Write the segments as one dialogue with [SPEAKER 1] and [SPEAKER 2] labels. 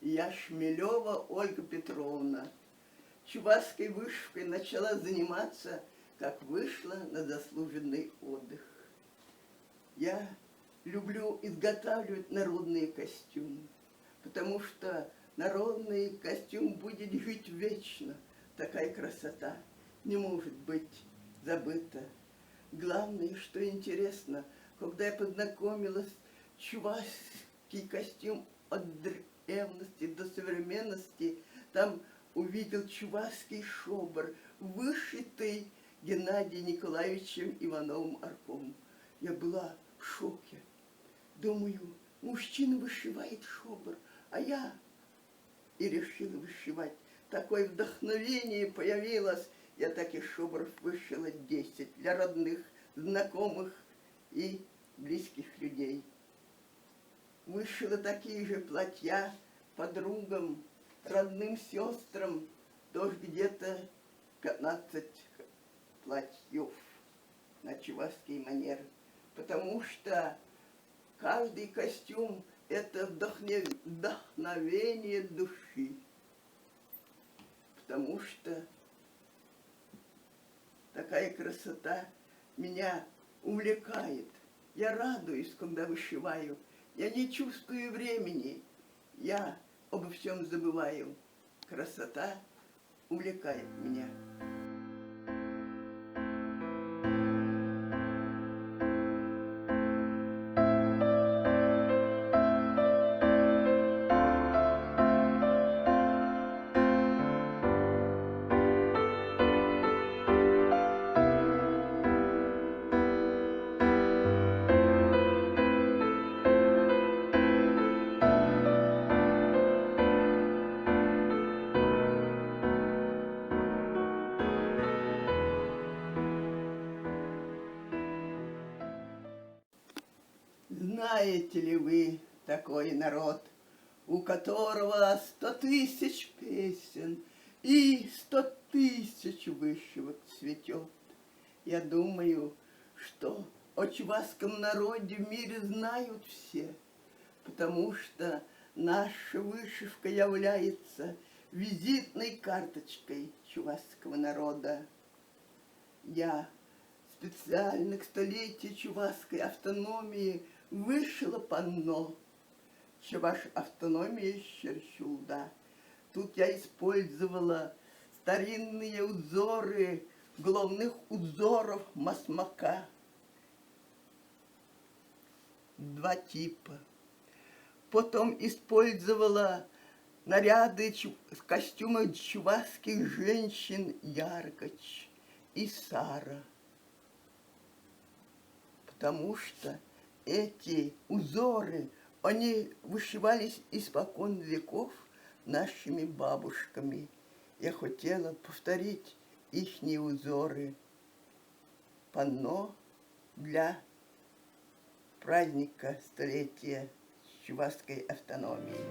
[SPEAKER 1] Я Шмелева Ольга Петровна. Чувашской вышивкой начала заниматься, как вышла на заслуженный отдых. Я люблю изготавливать народные костюмы, потому что народный костюм будет жить вечно. Такая красота не может быть забыта. Главное, что интересно, когда я познакомилась, чувашский костюм от древности до современности, там увидел чувашский шобр, вышитый Геннадием Николаевичем Ивановым-Арковым. Я была в шоке. Думаю, мужчина вышивает шобр, а я и решила вышивать. Такое вдохновение появилось. Я таких шобров вышила 10 для родных, знакомых и близких людей. Вышила такие же платья подругам, родным сестрам, тоже где-то 15 платьев на чувашский манер. Потому что каждый костюм – это вдохновение души. Потому что такая красота меня увлекает. Я радуюсь, когда вышиваю. Я не чувствую времени. Я обо всем забываю. Красота увлекает меня. Знаете ли вы такой народ, у которого 100 тысяч песен и 100 тысяч вышивок цветет? Я думаю, что о чувашском народе в мире знают все, потому что наша вышивка является визитной карточкой чувашского народа. Я специально к столетию чувашской автономии вышила панно «Чуваш автономия Щерчулда». Тут я использовала старинные узоры, головных узоров масмака. 2 типа. Потом использовала наряды костюмов чувашских женщин Яркоч и Сара. Потому что эти узоры, они вышивались испокон веков нашими бабушками. Я хотела повторить ихние узоры. Панно для праздника столетия чувашской автономии.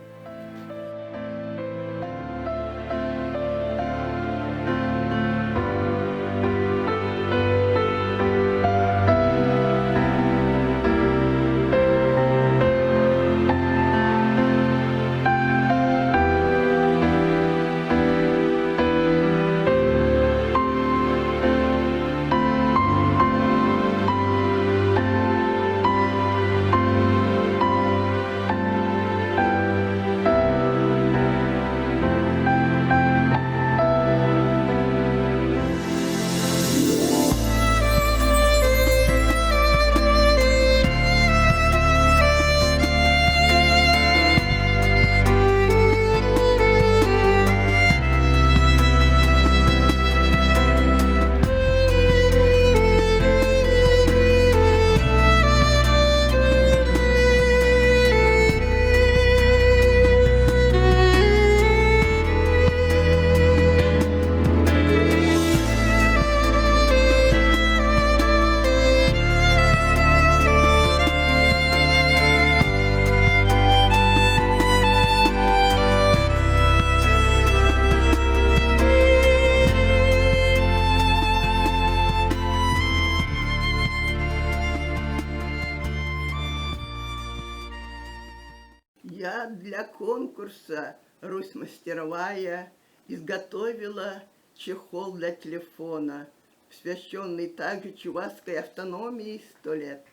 [SPEAKER 1] Я для конкурса «Русь мастеровая» изготовила чехол для телефона, посвященный также чувашской автономии 100 лет.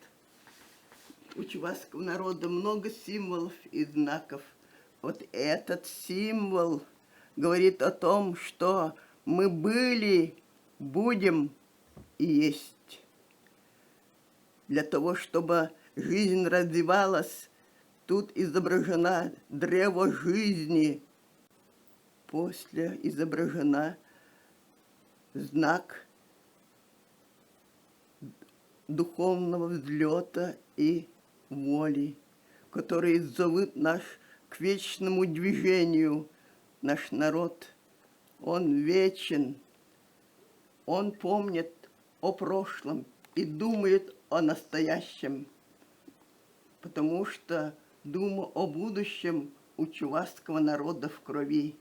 [SPEAKER 1] У чувашского народа много символов и знаков. Вот этот символ говорит о том, что мы были, будем и есть. Для того, чтобы жизнь развивалась, тут изображена древо жизни. После изображена знак духовного взлета и воли, которые зовут нас к вечному движению. Наш народ, он вечен, он помнит о прошлом и думает о настоящем, потому что дума о будущем у чувашского народа в крови.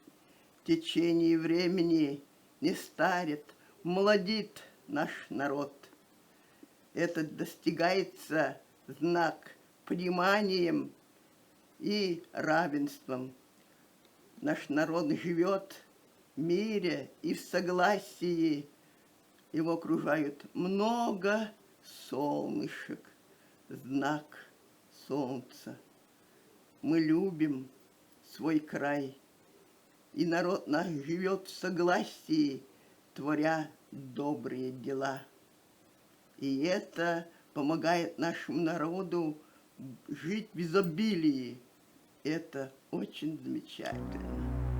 [SPEAKER 1] В течение времени не старит, молодит наш народ. Это достигается знак пониманием и равенством. Наш народ живет в мире и в согласии. Его окружают много солнышек, знак солнца. Мы любим свой край, и народ наш живет в согласии, творя добрые дела. И это помогает нашему народу жить в изобилии. Это очень замечательно.